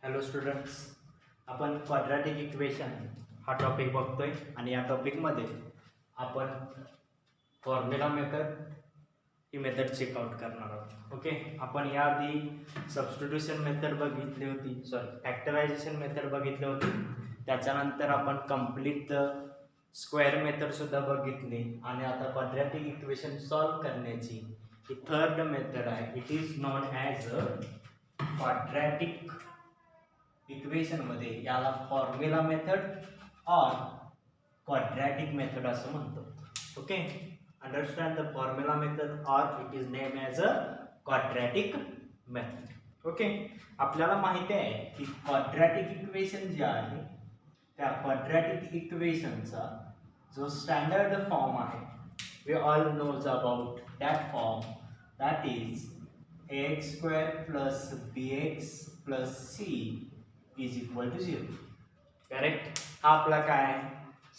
Hello students, आपण quadratic equation हा topic बघतोय आणि या टॉपिकमध्ये आपण फॉर्म्युला मेथड ही मेथड चेकआउट करणार आहोत. ओके, आपण याआधी सबस्टिट्यूशन मेथड बघितली होती, फॅक्टरायझेशन मेथड बघितली होती. त्याच्यानंतर आपण कंप्लीट स्क्वेअर मेथड सुद्धा बघितली आणि आता क्वाड्रॅटिक इक्वेशन सॉल्व करण्याची ही थर्ड मेथड आहे. It is known as quadratic equation मध्ये याला फॉर्म्युला मेथड और क्वाड्रॅटिक मेथड असं म्हणतो. Okay, understand the formula method और it is name as a quadratic method. Okay, आपल्याला माहिती आहे की क्वाड्रॅटिक इक्वेशन जे आहे त्या क्वाड्रॅटिक इक्वेशनचा जो स्टँडर्ड फॉर्म आहे, we all knows about that form, that is ax square plus bx plus c is equal to 0. Correct, हा आपला काय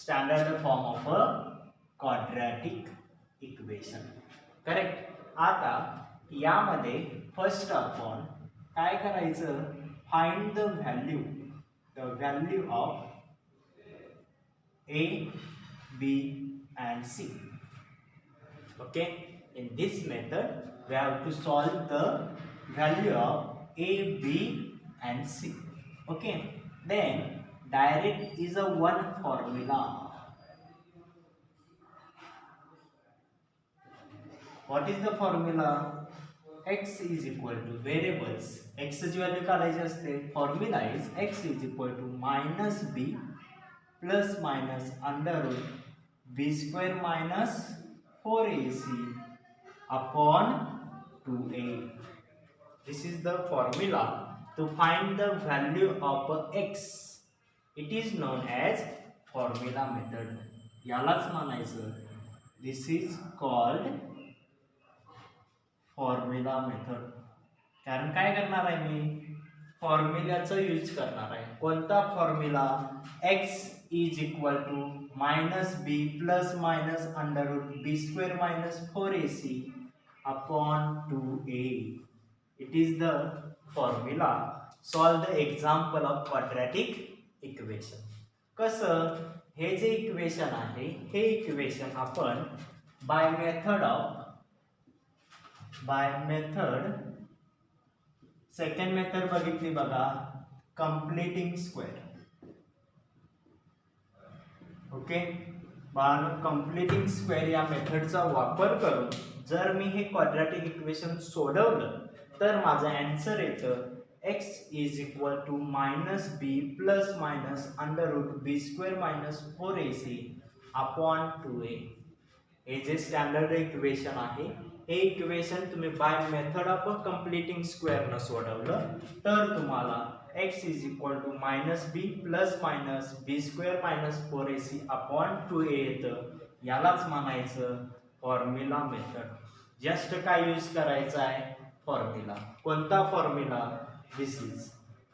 standard form of a quadratic equation. Correct. आता यामध्ये फर्स्ट आपण काय करायचं, find the value of a, b and c. Okay, in this method we have to solve the value of a, b and c. Okay, then direct is a one formula. What is the formula? X is equal to variables, x ची value काढायची असते. Formula is x is equal to minus b plus minus under root b square minus 4ac upon 2a. This is the formula to find the value of x. It is known as formula method. यालाच म्हणायचं, this is called formula method. कारण काय करणार आहे मी, फॉर्म्युलाचा use करणार आहे. कोणता formula? x is equal to minus b plus minus under root b square minus 4ac upon 2a. It is the formula. Solve the example of quadratic equation. कसं, हे जे इक्वेशन आहे हे इक्वेशन आपण बाय मेथड सेकंड मेथड बघितली बघा, completing square. Okay बाळांनो, completing square या मेथडचा वापर करून जर मी हे क्वाड्रॅटिक इक्वेशन सोडवलं तर माझं आन्सर येतं x is equal to minus b plus minus under root b square minus 4ac upon 2a. हे जे स्टँडर्ड इक्वेशन आहे हे इक्वेशन तुम्ही by method of completing square न सोडवलं तर तुम्हाला x is equal to minus b plus minus b square minus 4ac upon 2a येतं. यालाच म्हणायचं फॉर्म्युला मेथड. जस्ट काय यूज करायचं आहे, फॉर्म्युला. कोणता formula? This is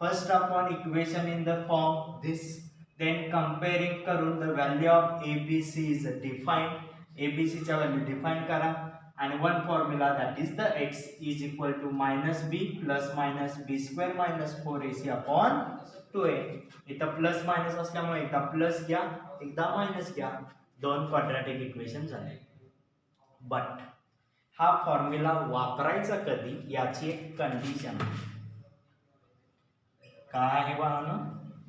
first upon equation in the form this, then comparing करून the value of abc is defined. abc च्या value define करा आणि one formula, that is the x is equal to minus b plus minus b square minus 4ac upon 2a. इथं plus minus असल्यामुळे एकदा plus घ्या एकदा minus घ्या, दोन क्वाड्रॅटिक इक्वेशन झाले. बट हा फॉर्म्युला वापरायचा कधी याची एक कंडिशन आहे. काय आहे बाळांनो?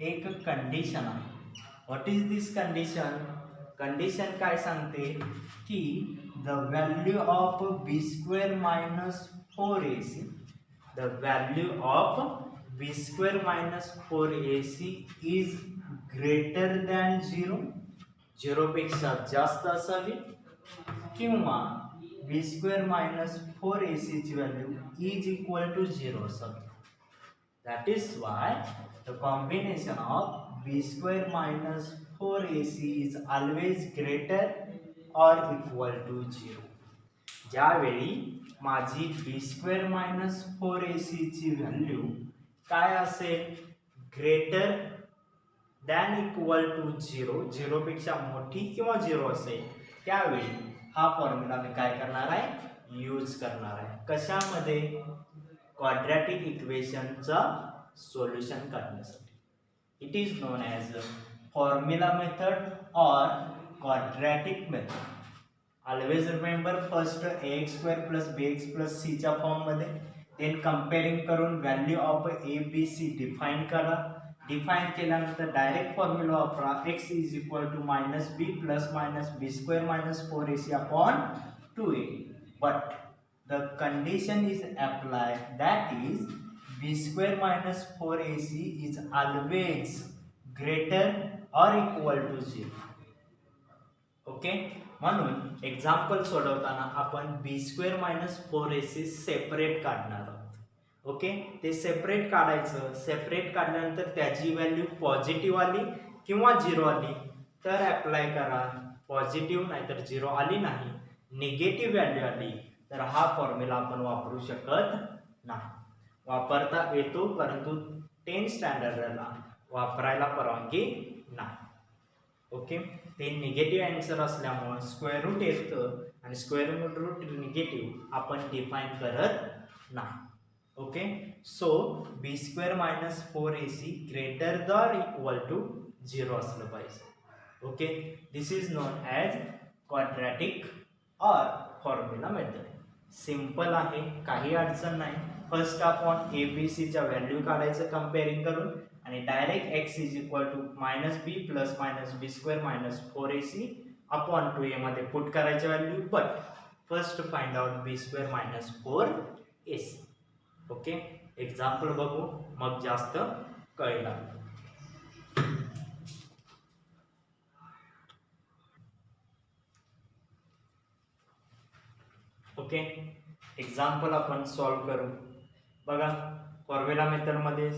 एक कंडिशन आहे. What is this condition? Condition काय सांगते की the value of b square minus 4ac, the value of b square minus 4ac is greater than 0, 0 पेक्षा जास्त असावी, किंवा बी स्क्वेअर मायनस 4ac ची व्हॅल्यू इज इक्वल टू 0 असावी. That is why the combination of b square minus 4ac is always greater or equal to 0. ज्यावेळी माझी b square minus 4ac ची value काय असेल, ग्रेटर दॅन इक्वल टू 0, 0 पेक्षा मोठी किंवा 0 असेल, त्यावेळी हा फॉर्म्युला मी काय करणार आहे, यूज करणार आहे. कशामध्ये? क्वाड्रॅटिक इक्वेशनचा सोल्युशन करण्यासाठी. It is known as formula method और quadratic method. Always remember first ax² plus bx plus c च्या फॉर्ममध्ये, देन कंपेअरिंग करून value of A B C define करा. डिफाईन केल्यानंतर डायरेक्ट फॉर्म्युला वापरा. x is equal to minus B plus minus B square minus 4ac upon 2a. But the condition is applied, that is b square minus 4ac is always greater or equal to 0. Okay, म्हणून example सोडवताना आपण बी square minus 4ac separate काढणार आहोत. Okay, ते separate काढायचं. Separate काढल्यानंतर त्याची value positive आली किंवा 0 आली तर अप्लाय करा. पॉझिटिव्ह नाहीतर 0 आली नाही, निगेटिव्ह व्हॅल्यू आली तर हा फॉर्म्युला आपण वापरू शकत नाही. वापरता येतो परंतु 10th स्टँडर्डला वापरायला परवानगी नाही. ओके, ते निगेटिव्ह आन्सर असल्यामुळे स्क्वेअर रूट येतं आणि स्क्वेअर रूट निगेटिव्ह आपण डिफाईन करत नाही. Okay, so B square minus 4ac greater than or equal to 0 असलं पाहिजे. Okay, this is known as quadratic और फॉर्म्युला मेथड. सिंपल आहे, काही अडचण नाही. फर्स्ट आपण ए बी सीच्या व्हॅल्यू काढायचं कंपेअरिंग करून आणि direct x is equal to minus B plus minus B square minus 4ac upon 2a मध्ये पुट करायचे value. But first find out b square minus 4ac. Okay, example बघू मग जास्त कळेल. ओके, एक्झाम्पल आपण सॉल्व करू. बघा, फॉर्म्युला मेथड मध्ये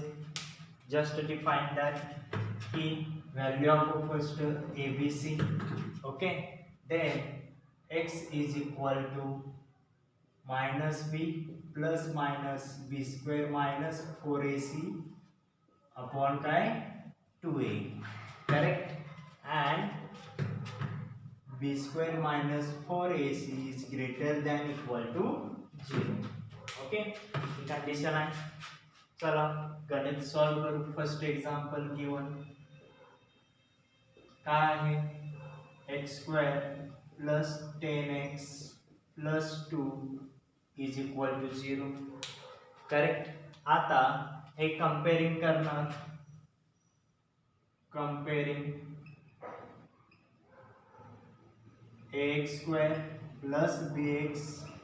जस्ट डिफाइन दॅट की value of first a B c. Okay, then x is equal to minus B plus minus B square minus 4ac upon काय 2a. Correct. And b square minus 4ac is greater than equal to 0. Okay, he condition आहे. चला गणित solve करू. First example given काय आहे, x² plus 10x plus 2 is equal to 0. Correct. आता हे comparing करणार. Comparing ax² plus bx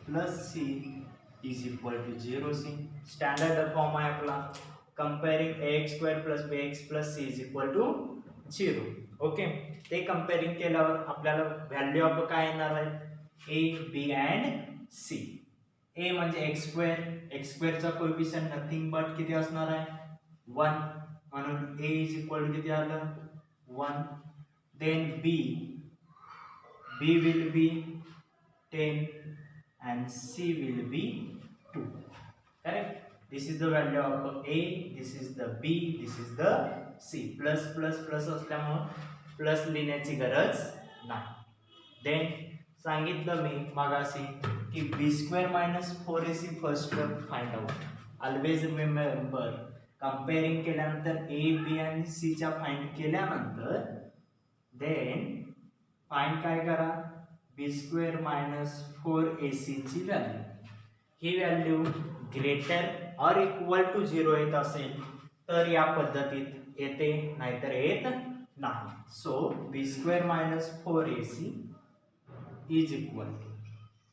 plus c is equal to 0c. Standard form आहे आपला. Comparing ax² plus bx plus c is equal to 0. Okay, ते comparing केल्यावर आपल्याला value of काय येणार आहे, a b and c. a म्हणजे x² चा कोएफिशियंट नथिंग बट किती असणार आहे 1, म्हणून a इज इक्वल टू किती आलं 1. Then b will be 10 and c will be 2. Correct. This is the value of a, this is the b, this is the c. Plus plus plus असल्यामुळे plus लिहिण्याची गरज नाही. Then सांगितलं मी मागाशी की B square minus 4ac first find out. Always remember, comparing केल्यानंतर A बी आणि सी च्या फाइंड केल्यानंतर देन फाइंड काय करा, बी स्क्वेअर मायनस 4ac ची व्हॅल्यू. ही व्हॅल्यू ग्रेटर और इक्वल टू 0 येत असेल तर या पद्धतीत येते, नाहीतर येत नाही. So B square minus 4ac is equal to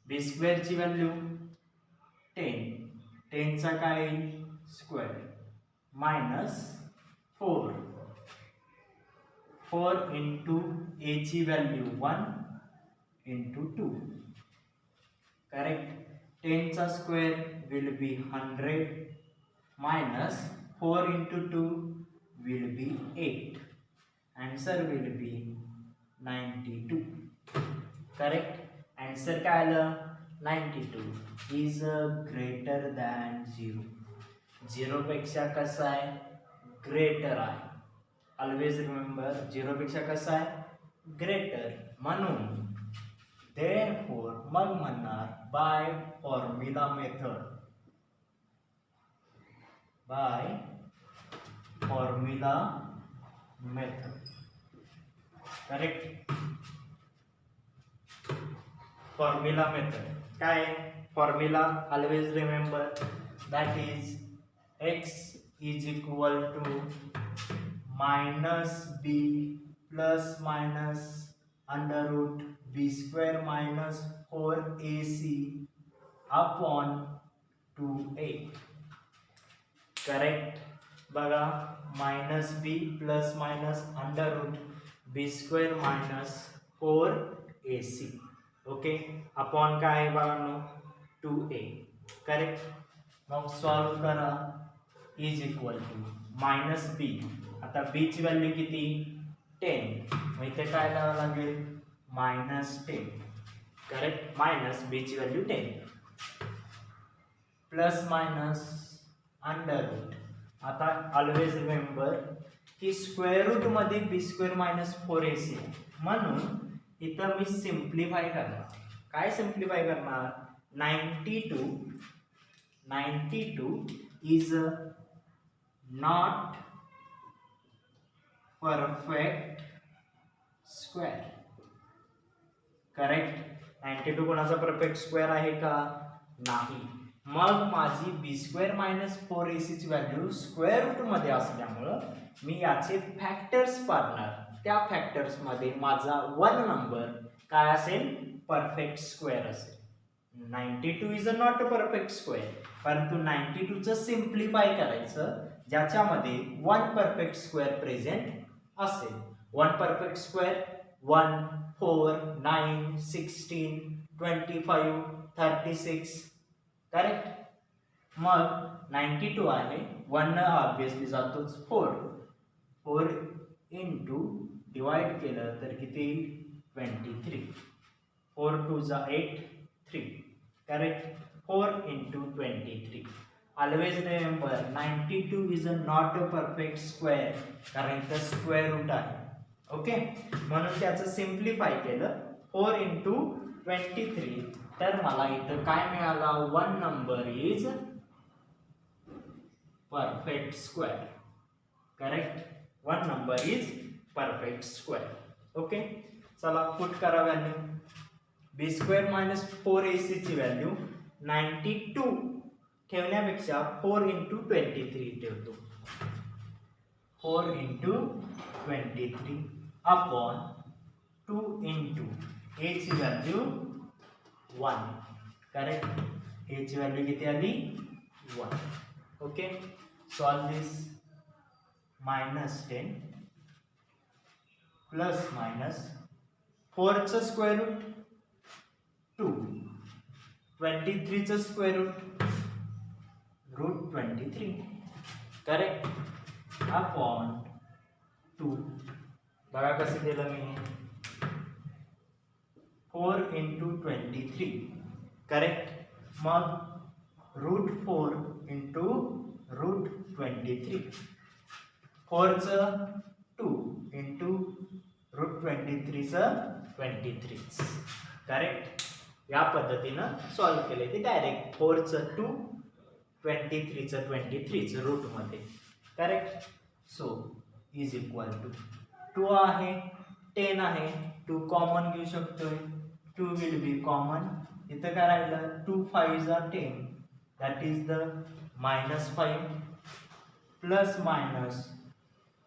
b square ची व्हॅल्यू 10 चा काय स्क्वेअर मायनस 4 इंटू a ची व्हॅल्यू 1 इंटू 2. करेक्ट. 10 चा square will be 100 minus 4 into 2 will be 8. Answer will be 92. Correct. Answer काय आलं 92 इज ग्रेटर दॅन 0. 0 पेक्षा कसं आहे ग्रेटर आहे. ऑलवेज रिमेंबर 0 पेक्षा कसं आहे ग्रेटर. म्हणून देअरफॉर मग म्हणणार by formula method, by formula method. Correct. Formula method काय formula always remember that is x is equal to minus b plus minus under root b square minus 4ac upon 2a. Correct. बघा minus बी plus minus under root बी square minus 4ac. Okay. Upon काय आहे बघा 2a. Correct. मग solve करा. Is equal to minus B. आता B ची value किती 10. मग इथे काय लावावं लागेल -10. करेक्ट. मायनस बी ची value 10 plus minus under root. आता ऑलवेज रिमेंबर की स्क्वेअर रूट मध्ये बी स्क्वेअर मायनस 4ac आहे म्हणून इथं मी सिम्प्लिफाय करणार. काय सिम्प्लिफाय करणार 92 is not perfect square. Correct. 92 कोणाचा परफेक्ट स्क्वेअर आहे का नाही. मग माझी बी स्क्वेअर मायनस 4ac ची व्हॅल्यू स्क्वेअर रूट मध्ये असल्यामुळं मी याचे फॅक्टर्स पाडणार. त्या फॅक्टर्स मध्ये माझा 1 नंबर काय असेल परफेक्ट स्क्वेअर असेल. 92 is a not a perfect square परंतु 92 चं सिम्प्लिफाय करायचं ज्याच्यामध्ये 1 परफेक्ट स्क्वेअर प्रेझेंट असेल. 1 परफेक्ट स्क्वेअर 1 4 9 16 25 36. करेक्ट. मग 92 आहे 1 ऑब्वियसली जातोच 4 इंटू डिवाइड केलं तर किती 23. 4 2 जा 8 3. Correct. 4 into 23. Always remember 92 is a not a perfect square कारण इथं स्क्वेअर रूट आहे. ओके. म्हणून त्याचं सिम्प्लिफाय केलं 4 इंटू 23. तर मला इथं काय मिळाला 1 number is perfect square. Correct. 1 number is perfect square. Okay. चला पुट करा व्हॅल्यू. बी स्क्वेअर मायनस 4ac ची व्हॅल्यू 92 ठेवण्यापेक्षा 4 इंटू 23 ठेवतो. 4 इंटू 23 अपॉन 2 इंटू a ची व्हॅल्यू 1. करेक्ट. a ची व्हॅल्यू किती आली 1. ओके. सॉल्व दिस. -10 प्लस मायनस 4 चं स्क्वेअर रूट 2 23 चं स्क्वेअर रूट 23. करेक्ट. अपॉन 2. बघा कसं दिलं मी 4 इंटू 23. करेक्ट. मग √4 इंटू √23. 4 चं 2 इंटू √23 चं 23. करेक्ट. या पद्धतीनं सॉल्व केले ते डायरेक्ट 4 चं 2 23 चं 23 रूट मध्ये. Correct. So is equal to 2 आहे 10 आहे 2 कॉमन घेऊ शकतोय. 2 विल बी कॉमन. इथं काय राहिलं 2 5 जा 10 that is the -5 plus minus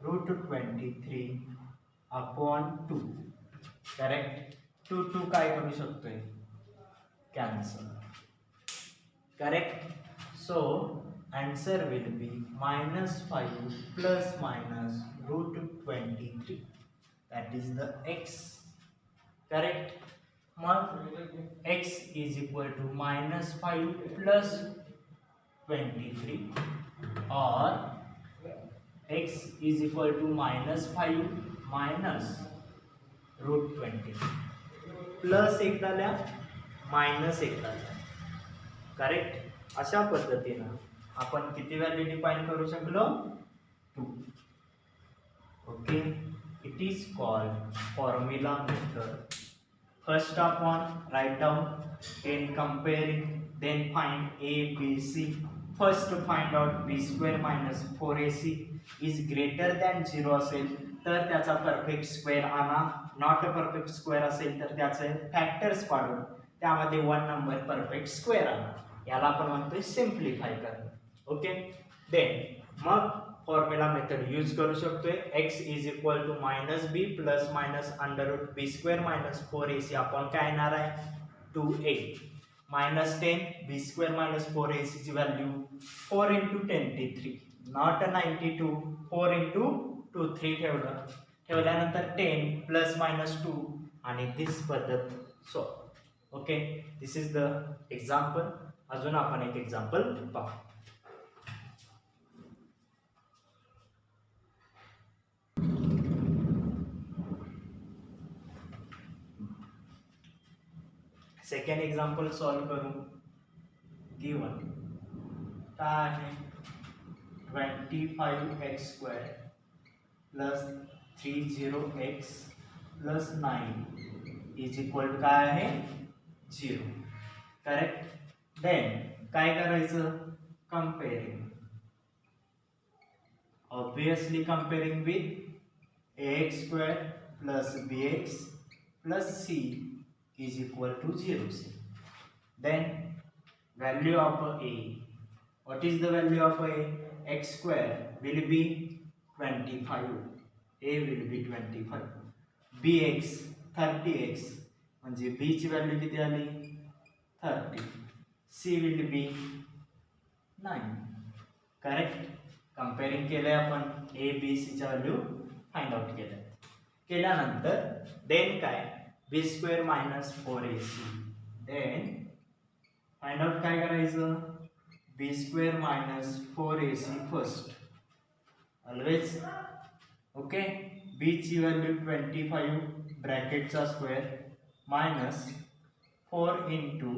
√23 upon 2. Correct. 2 काय करू शकतोय cancel. Correct. So answer will be -5 plus minus √23 that is the x. Correct. मग x is equal to -5 plus 23 और x is equal to -5 minus √23 plus एक झाल्या minus एक झाल्या. Correct. अशा पद्धतीनं आपण किती व्हॅल्यू डिफाइन करू शकलो 2. Okay. It is called formula method. First upon write down, then comparing, then find a, b, c first find out b square minus 4ac is greater than 0 असेल तर त्याचा परफेक्ट स्क्वेअर आणा, not a perfect square असेल तर त्याचे factors पाडून त्यामध्ये 1 number perfect square आणा. याला आपण म्हणतोय सिम्प्लिफाय करणे. ओके, देन मग फॉर्म्युला मेथड यूज करू शकतोय. x is equal to minus B plus minus under root B square minus 4ac आपण काय येणार आहे 2a मायनस 10 बी स्क्वेअर मायनस 4ac ची व्हॅल्यू 4 इंटू 23 नॉट 92 4 इंटू 2 3 ठेवल्यानंतर 10 प्लस मायनस 2 आणि दिस पद्धत solve. Okay, this is the example. अजून आपण एक एक्झाम्पल पाहू. सेकंड एक्झाम्पल सॉल्व करू. गिवन काय आहे 25x square plus 30x plus 9 is equal to काय आहे 0. करेक्ट. देन काय करायचं comparing. Obviously comparing with ax square plus bx plus c is equal to 0. Then value of a. What is the value of a? X square will be 25. A will be 25. Bx 30x म्हणजे b ची value किती आली 30. C will be 9. Correct. Comparing केलंय आपण a b c च्या value find out केल्यानंतर then काय b square minus 4ac. Then find out काय करायचं b square minus 4ac first always. Okay, b ची व्हॅल्यू 25 ब्रॅकेटचा स्क्वेअर मायनस 4 इंटू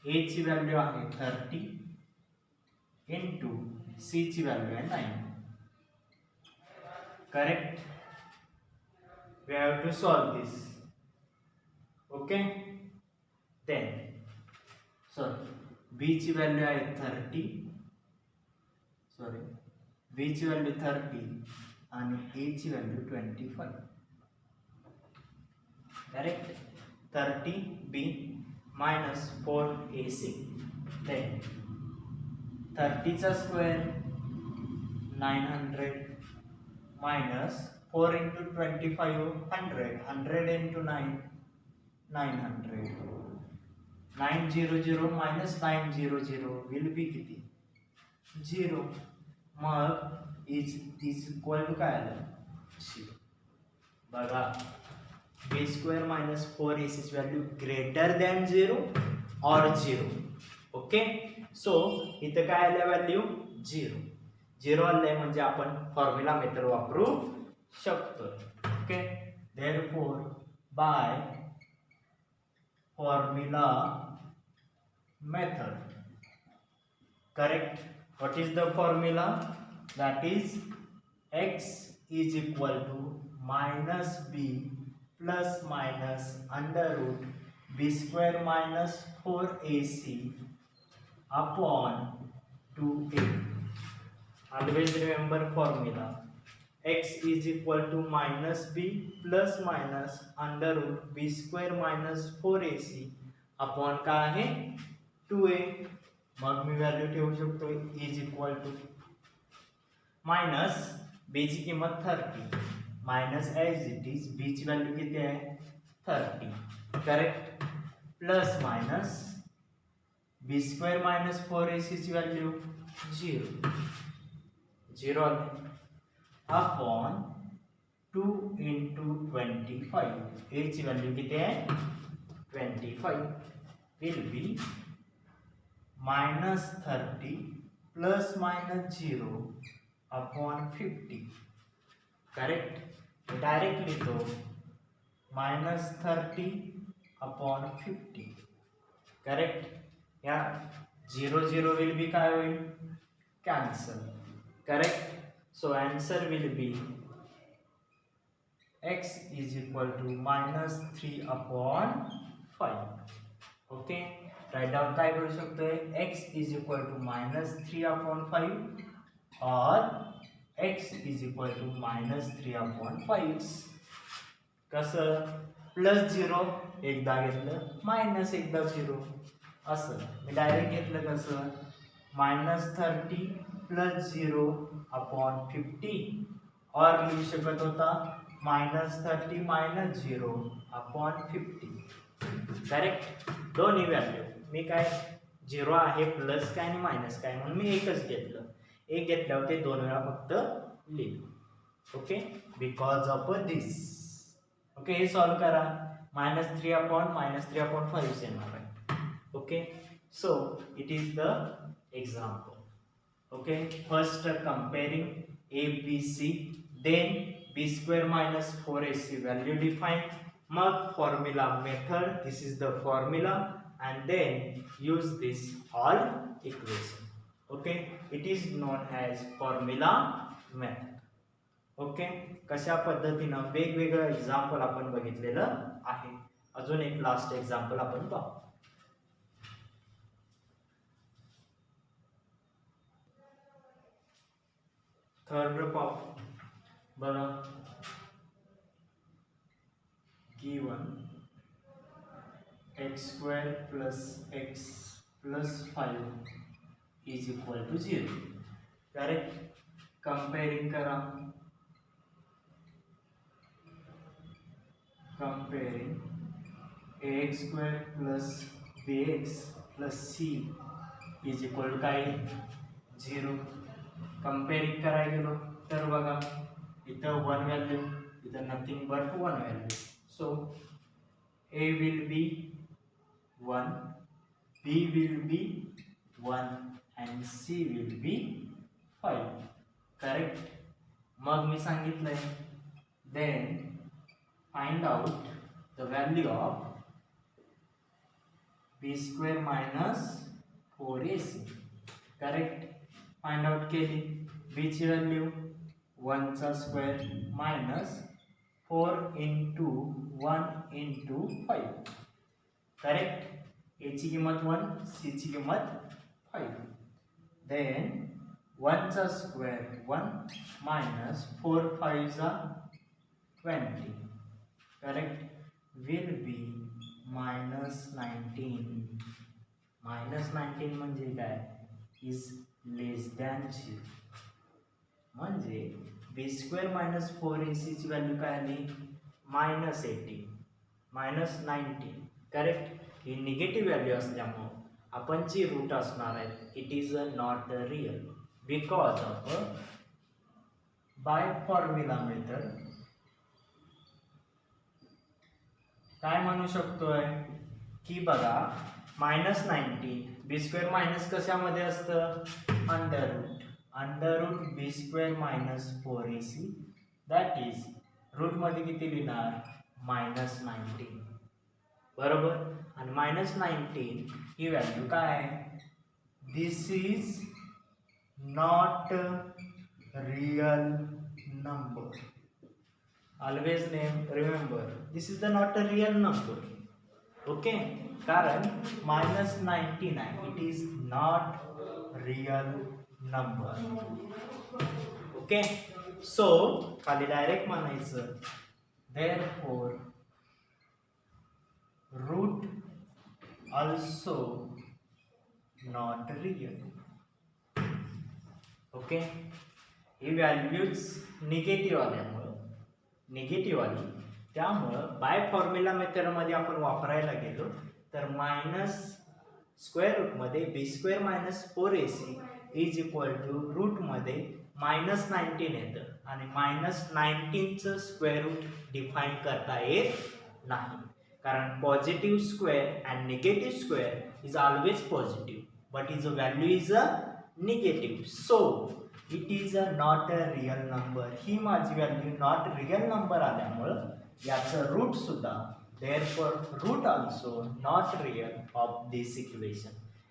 a ची व्हॅल्यू आहे 30 इंटू c ची व्हॅल्यू आहे 9. Correct. We have to solve this. Okay, then b ची व्हॅल्यू आहे 30 b ची व्हॅल्यू 30 आणि a ची value 25. Correct. 30b minus 4ac. Then 30 चा square 900 minus 4 into 25 100 into 9 900. 900 minus 900 will be किती 0. मग is equal to काय आलं 0. बघा b स्क्वेअर मायनस 4ac ची व्हॅल्यू ग्रेटर दॅन 0 और 0. ओके, सो इथे काय आल्या व्हॅल्यू 0 आले म्हणजे आपण फॉर्म्युला मेथड वापरू शकतो. Okay, therefore by formula method. Correct. What is the formula? That is x is equal to minus b plus minus under root b square minus 4ac upon 2a. Always remember formula. x is equal to minus b plus minus under root b square minus 4ac upon काय आहे 2a. मग मी value ठेवू शकतो is equal to minus b ची किंमत 30 minus as it is b ची value किती आहे 30. Correct. Plus minus b square minus 4ac ची व्हॅल्यू 0 आली अपॉन 2 इंटू 25 a ची व्हॅल्यू किती आहे 25 will be minus 30 plus minus 0 upon 50. Correct. Direct लिखो मायनस 30 अपॉन 50. करेक्ट. या 0 विल बी काय होईल cancel. Correct. So answer will be x is equal to minus 3 upon 5. Okay. Right down काय करू शकतोय, x इज इक्वल टू -3/5 और x is equal to -3/5. कसं +0 एकदा घेतलं, मायनस एकदा 0 असं. मी डायरेक्ट घेतलं कसं -30 + 0/50 और लिहू शकत होता -30 - 0/50. करेक्ट. दोन्ही व्हॅल्यू मी काय 0 आहे प्लस काय आणि मायनस काय म्हणून मी एकच घेतलं. एक घेतल्यावर ते दोन वेळा फक्त लिहिलं. Okay, because of this. Okay, हे सॉल्व करा. -3/-3/5 येणार आहे. Okay, so it is the example. Okay, first comparing a b c, then b² - 4ac value defined. मग formula method, this is the formula, and then use this all equation. Okay, it is known as formula method. Okay, कशा पद्धतीनं वेगवेगळं example आपण बघितलेलं आहे. अजून एक last example आपण पाहू. थर्ड पाहू बघा. given x² + x + 5 is equal to 0. Correct. कंपेअरिंग करा. comparing ax² + bx + c is equal to काय 0. कंपेअरिंग करायला गेलो तर बघा इथं 1 व्हॅल्यू, इथं nothing but 1 value. So a will be 1, b will be 1 and c will be 5. Correct. मग मी सांगितलंय then find out the value of b² - 4ac. Correct. Find out केली. b ची व्हॅल्यू 1 चा स्क्वेअर मायनस 4 × 1 × 5. करेक्ट. a ची किंमत 1, c ची किंमत 5. Then 1 चा स्क्वेअर 1 मायनस 4 5 जा 20. करेक्ट. Will be -19. -19 म्हणजे काय, इज लेस दॅन 0. म्हणजे b² - 4ac ची व्हॅल्यू काय आली -18 -19. करेक्ट. ही निगेटिव्ह व्हॅल्यू असल्यामुळे आपण जी रूट असणार आहे it is not real. Because of by formula method काय म्हणू शकतोय की बघा -19 b² मायनस कशामध्ये असतं under root b² - 4ac. That is root मध्ये किती लिहिणार -19. बरोबर. आणि -19 ही व्हॅल्यू काय आहे, this is not real number. always remember this is the not a real number. okay, कारण -19 आहे, it is not real number. okay, so खाली डायरेक्ट म्हणायचं therefore root also not real. okay, he values negative आली, त्यामुळं bye formula मेथडमध्ये आपण वापरायला गेलो तर -√ मध्ये b² - 4ac is equal to route मध्ये -19 येतं आणि -19चं स्क्वेअर रूट डिफाईन करता येत नाही, कारण positive square and negative square is always positive but is a value is a negative. So it is a not a real number. ही माझी value not real number आल्यामुळं याचं रूट सुद्धा therefore root also not real of this equation.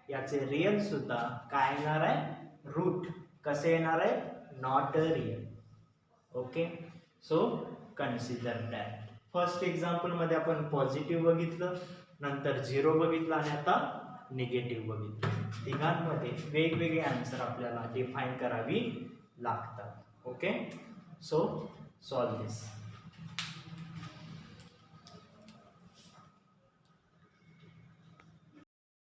याचे real सुद्धा काय येणार आहे रूट कसे येणार आहे not real. Okay, so consider that. First example मध्ये आपण पॉझिटिव्ह बघितलं, नंतर 0 बघितलं आणि आता निगेटिव्ह बघितले. तिघांमध्ये वेगवेगळे आन्सर आपल्याला डिफाईन करावी लागतात. ओके, सो सॉल्व दिस.